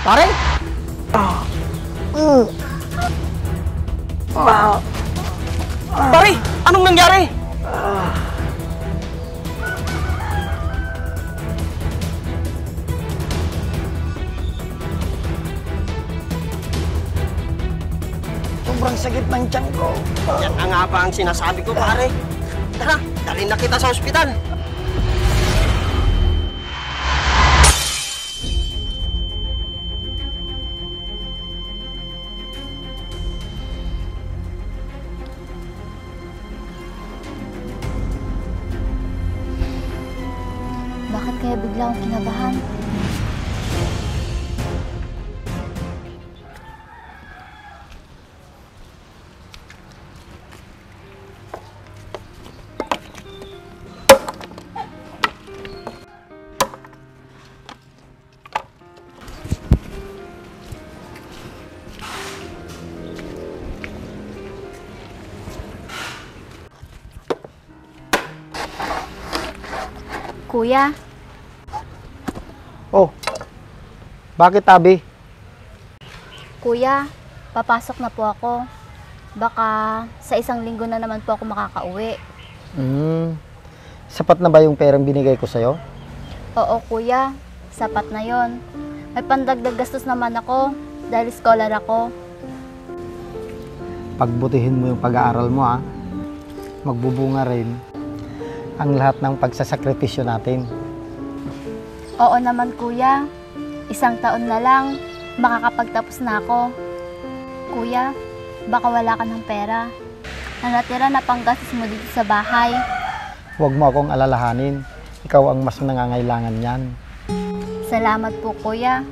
Pare? Pare, anong nangyari? Sobrang sakit ng tiyan ko. Yan na nga pa ang sinasabi ko, pare. Tara, dalhin na kita sa ospital. Bakit kaya bigla akong kinabahan? Kuya, Oh, bakit Abi? kuya, papasok na po ako. Baka sa isang linggo na naman po ako makakauwi. Sapat na ba yung perang binigay ko sa'yo? Oo, kuya, sapat na yon. May pandagdag gastos naman ako dahil scholar ako. Pagbutihin mo yung pag-aaral mo ha. Magbubunga rin ang lahat ng pagsasakripisyo natin. Oo naman, kuya. Isang taon na lang, makakapagtapos na ako. Kuya, baka wala ka ng pera. Na natira na panggastos mo dito sa bahay. Huwag mo akong alalahanin. Ikaw ang mas nangangailangan yan. Salamat po, kuya.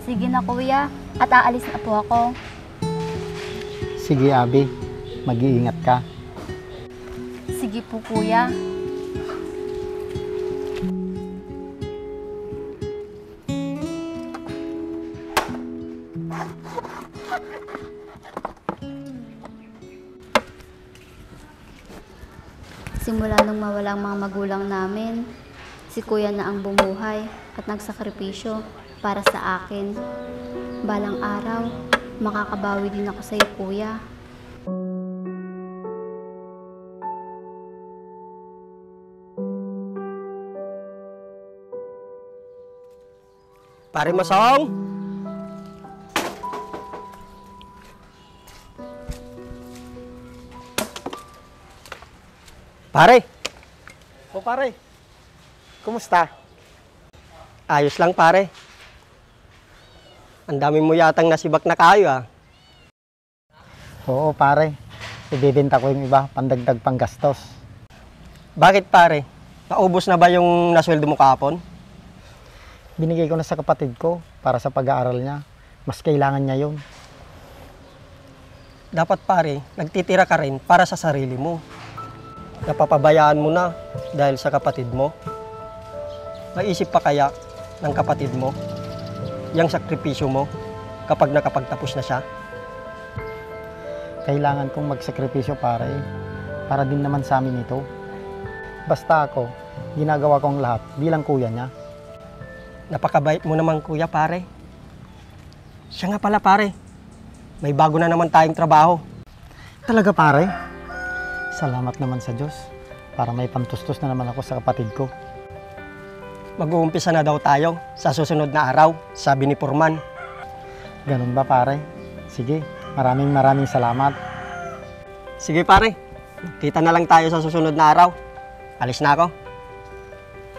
Sige na, kuya. At aalis na po ako. Sige Abi, mag-iingat ka. Sige po, kuya. Simula nung mawala ang mga magulang namin, si kuya na ang bumuhay at nagsakripisyo para sa akin. Balang araw, makakabawi din ako sa iyo, kuya. Pare Masong! Pare! O pare, kumusta? Ayos lang, pare. Ang dami mo yatang nasibak na kayo, ah. Oo pare, ibibenta ko yung iba, pandagdag panggastos. Bakit, pare? Naubos na ba yung nasweldo mo kahapon? Binigay ko na sa kapatid ko para sa pag-aaral niya. Mas kailangan niya yun. Dapat, pare, nagtitira ka rin para sa sarili mo. Napapabayaan mo na dahil sa kapatid mo. Naisip pa kaya ng kapatid mo yung sakripisyo mo kapag nakapagtapos na siya? Kailangan kong magsakripisyo pare, para din naman sa amin ito. Basta ako, ginagawa ko ang lahat bilang kuya niya. Napakabait mo naman, kuya, pare. Siya nga pala, pare. May bago na naman tayong trabaho. Talaga pare? Salamat naman sa Diyos para may pantustos na naman ako sa kapatid ko. Mag-uumpisa na daw tayo sa susunod na araw, sabi ni Purman. Ganun ba pare? Sige, maraming salamat. Sige, pare. Kita na lang tayo sa susunod na araw. Alis na ako.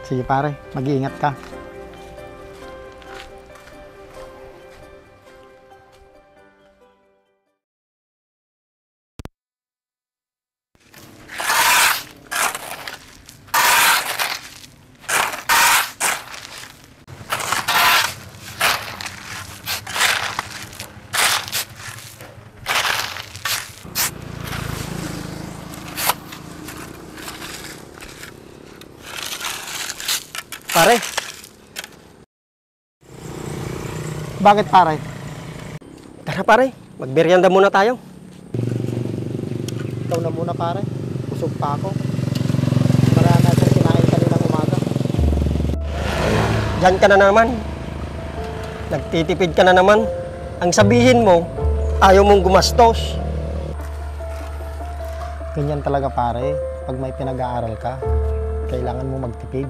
Sige pare, mag-iingat ka. Pare, Bakit pare? tara pare. Magmerienda muna tayo. Ikaw na muna pare. Busog pa ako. Marami na akong kinain kaninang umaga. Diyan ka na naman. Nagtitipid ka na naman. Ang sabihin mo, ayaw mong gumastos. Ganyan talaga pare, pag may pinag-aaral ka, kailangan mo magtipid.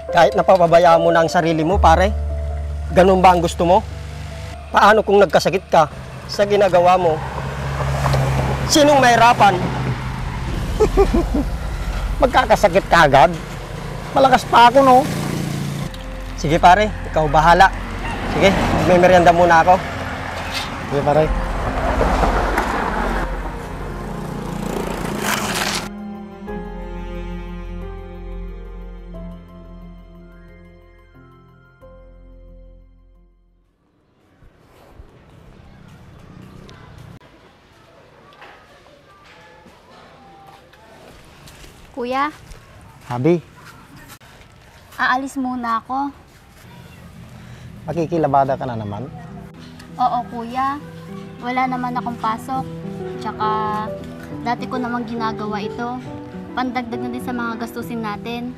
Kahit napapabayaan mo na ang sarili mo, pare. Ganun ba ang gusto mo? Paano kung nagkasakit ka sa ginagawa mo? Sinong mahirapan? Magkakasakit ka agad? Malakas pa ako, no? Sige pare, ikaw bahala. Sige, may merienda muna ako. Sige pare. Kuya, Abi, aalis muna ako. makikilabada ka na naman. Oo, kuya. Wala naman akong pasok. Tsaka, dati ko namang ginagawa ito. Pandagdag na din sa mga gastusin natin.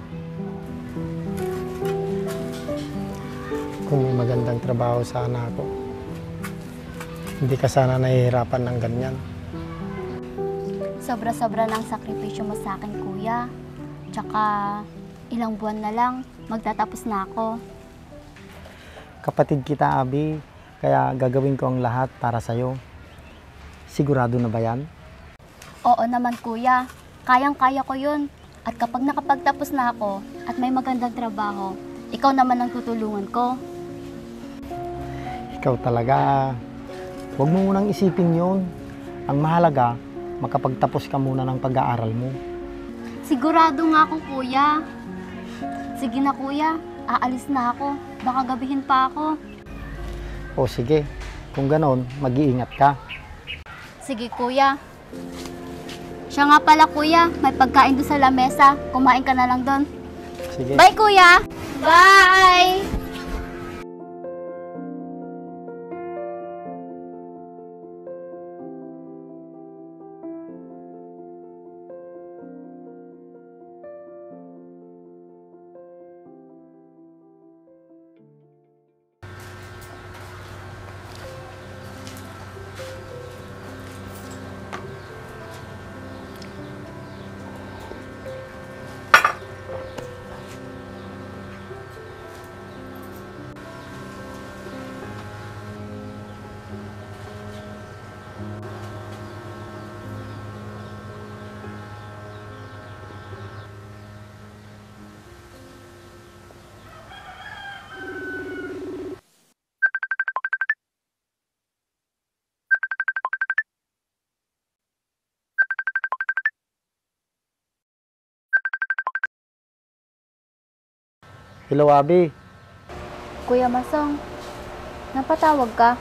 Kung may magandang trabaho sana ako, hindi ka sana nahihirapan ng ganyan. Sobra-sobra ng sakripisyo mo sa akin, kuya. Tsaka, ilang buwan na lang, magtatapos na ako. Kapatid kita, Abi, kaya gagawin ko ang lahat para sa'yo. Sigurado na ba yan? Oo naman, kuya. Kayang-kaya ko yun. At kapag nakapagtapos na ako at may magandang trabaho, ikaw naman ang tutulungan ko. Ikaw talaga. Huwag mo munang isipin yun. Ang mahalaga, makapagtapos ka muna ng pag-aaral mo. Sigurado nga ako, kuya. Sige na, kuya. Aalis na ako. Baka gabihin pa ako. O sige, kung ganon, mag-iingat ka. Sige, kuya. Siya nga pala, kuya. May pagkain doon sa lamesa. Kumain ka na lang doon. Sige. Bye, kuya! Bye! Hello, Abi. Kuya Masong, napatawag ka?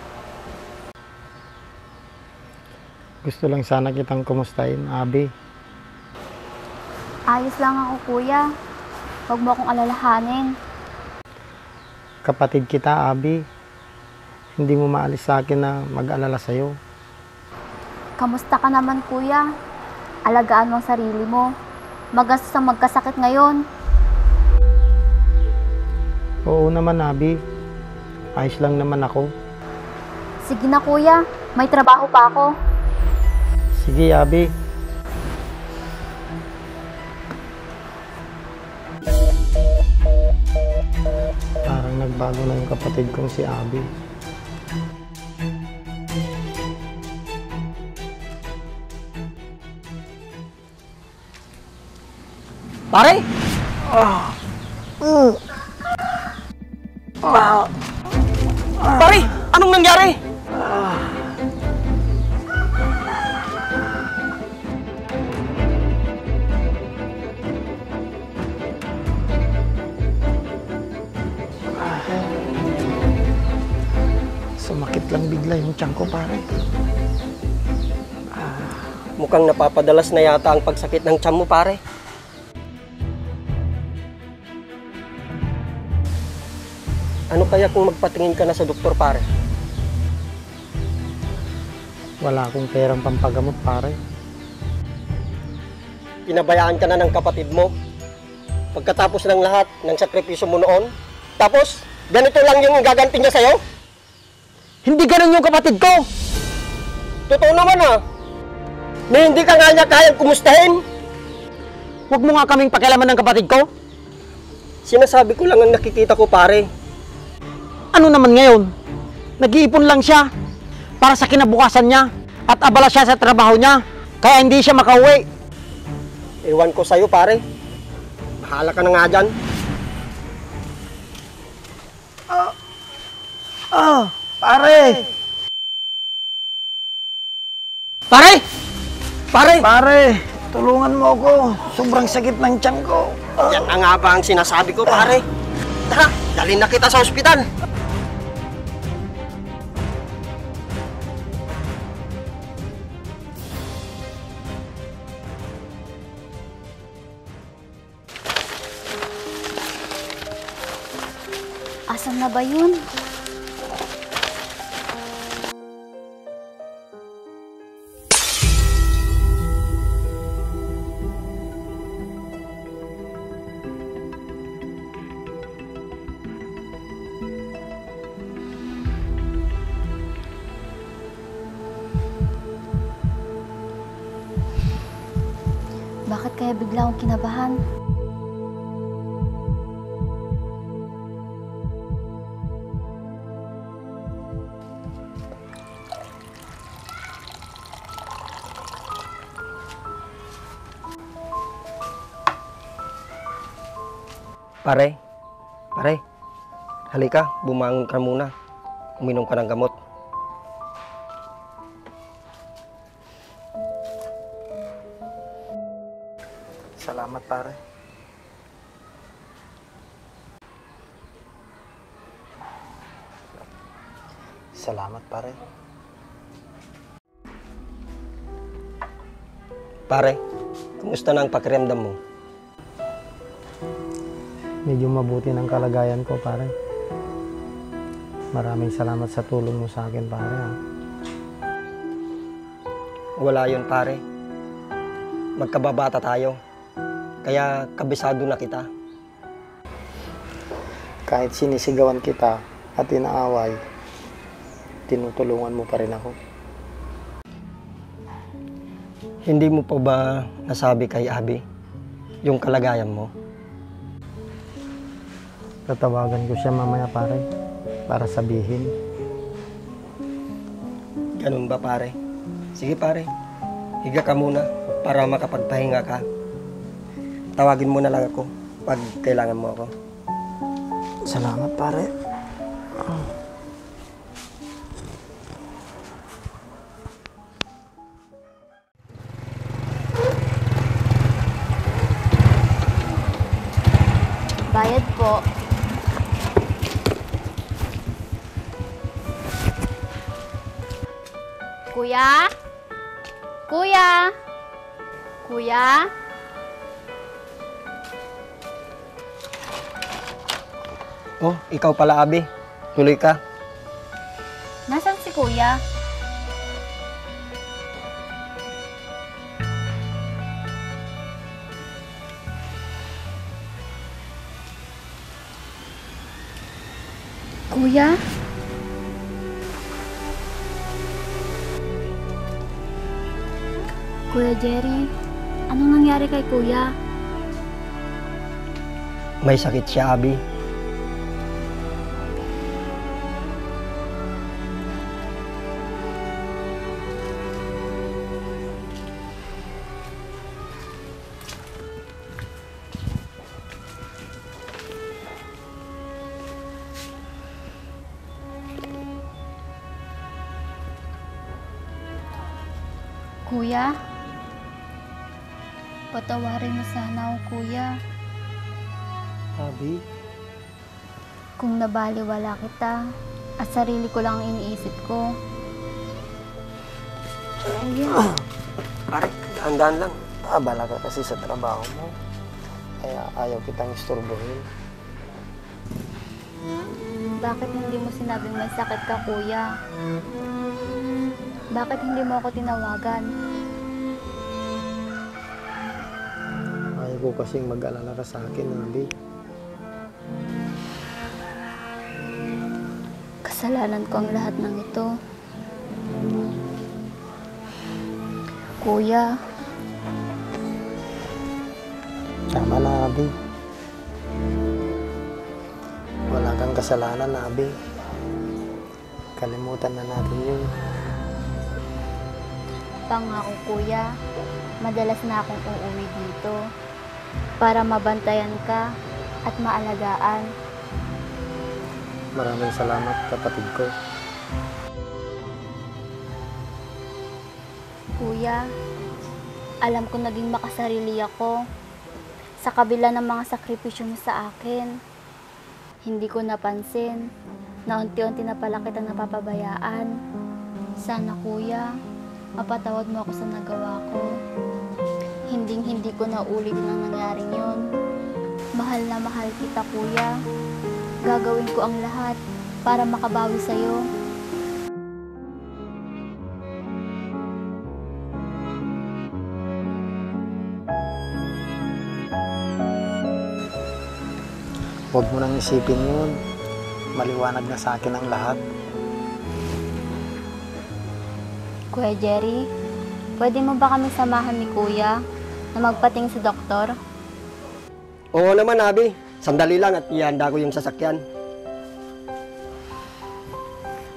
Gusto lang sana kitang kumustahin, Abi. Ayos lang ako, kuya. Huwag mo akong alalahanin. Kapatid kita, Abi. Hindi mo maalis sa akin na mag-alala sa'yo. Kamusta ka naman, kuya? Alagaan mo ang sarili mo. Magastos ang magkasakit ngayon. Oo naman, Abi. Ayos lang naman ako. Sige na, kuya. May trabaho pa ako. Sige, Abi. Parang nagbago na yung kapatid kong si Abi. Pare! Pare! Anong nangyari? Sumakit lang bigla yung tiyan ko, pare. Mukhang napapadalas na yata ang pagsakit ng tiyan mo, pare. Ano kaya kung magpatingin ka na sa doktor, pare? Wala akong perang pampagamot, pare. Pinabayaan ka na ng kapatid mo. Pagkatapos ng lahat ng sakripisyo mo noon, Tapos, ganito lang yung gaganti niya sa'yo? Hindi ganun yung kapatid ko! Totoo naman na hindi ka nga niya kayang kumustahin. Huwag mo nga kaming pakialaman ng kapatid ko! Sinasabi ko lang ang nakikita ko, pare. Ano naman ngayon? Nag-iipon lang siya para sa kinabukasan niya at abala siya sa trabaho niya kaya hindi siya makauwi. Ewan ko sa'yo, pare. Bahala ka na nga dyan. Pare! Pare! Pare! Pare! Tulungan mo ako. Sobrang sakit ng tiyan ko. Yan na nga ba ang sinasabi ko, pare? Tara, dalhin na kita sa ospital. Asan na ba yun? Bakit kaya bigla akong kinabahan? Pare, halika, bumangon ka muna. Uminom ka ng gamot. Salamat, pare. Salamat, pare. Pare, kumusta na ang pakiramdam mo? Medyo mabuti ng kalagayan ko, pare. Maraming salamat sa tulong mo sa akin, pare. Wala yun, pare. Magkababata tayo. Kaya kabisado na kita. Kahit sinisigawan kita at inaaway, tinutulungan mo pa rin ako. Hindi mo pa ba nasabi kay Abby yung kalagayan mo? Tatawagan ko siya mamaya, pare, para sabihin. Ganun ba, pare? Sige, pare. Higa ka muna para makapagpahinga ka. Tawagin mo na lang ako pag kailangan mo ako. Salamat, pare. Bayad po. Kuya? Kuya? Kuya? Oh, ikaw pala, Abby. Tuloy ka. Nasaan si kuya? Kuya? Kuya Jerry, anong nangyari kay kuya? May sakit siya, Abby. Kuya? Patawarin mo sana ako, kuya. Abby? Kung nabaliwala kita at sarili ko lang ang iniisip ko. Kuya, Pare, dahan-dahan lang. Abala ka kasi sa trabaho mo. Kaya ayaw kitang isturbuhin. bakit hindi mo sinabing may sakit ka, kuya? Bakit hindi mo ako tinawagan? Ayaw ko kasing mag-alala ka sa akin, Abby. Kasalanan ko ang lahat ng ito. Kuya, Tama na, Abi. Wala kang kasalanan, Abi. Kalimutan na natin yun. pangako kuya, madalas na akong uuwi dito para mabantayan ka at maalagaan. Maraming salamat, kapatid ko. Kuya, alam ko naging makasarili ako sa kabila ng mga sakripisyo mo sa akin. Hindi ko napansin na unti-unti na pala kita napapabayaan. Sana kuya, mapatawad mo ako sa nagawa ko. Hindi ko na ulit ang nangyaring yun. Mahal na mahal kita kuya. Gagawin ko ang lahat para makabawi sa'yo. Huwag mo nang isipin yun. Maliwanag na sa akin ang lahat. Kuya Jerry, pwede mo ba kami samahan ni kuya na magpating sa doktor? Oo naman, Abi. Sandali lang at ihanda ko yung sasakyan.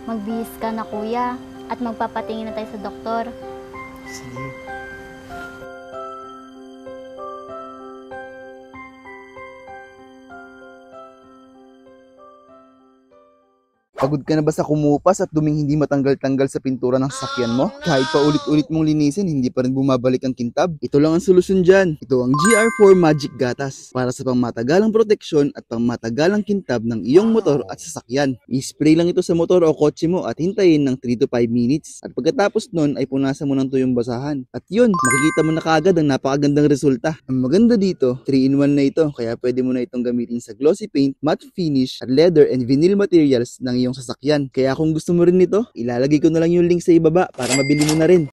Magbihis ka na kuya at magpapatingin na tayo sa doktor. Sige. Pagod ka na ba sa kumupas at duming hindi matanggal-tanggal sa pintura ng sasakyan mo? Kahit pa ulit-ulit mong linisin, hindi pa rin bumabalik ang kintab? Ito lang ang solusyon dyan. Ito ang GR4 Magic Gatas para sa pangmatagalang proteksyon at pangmatagalang kintab ng iyong motor at sasakyan. I-spray lang ito sa motor o kotse mo at hintayin ng 3 to 5 minutes. At pagkatapos nun ay punasan mo ng tuyong basahan. At yun, makikita mo na kaagad ang napakagandang resulta. Ang maganda dito, 3-in-1 na ito kaya pwede mo na itong gamitin sa glossy paint, matte finish, at leather and vinyl materials ng iyong sasakyan. Kaya kung gusto mo rin nito, ilalagay ko na lang yung link sa ibaba para mabili mo na rin.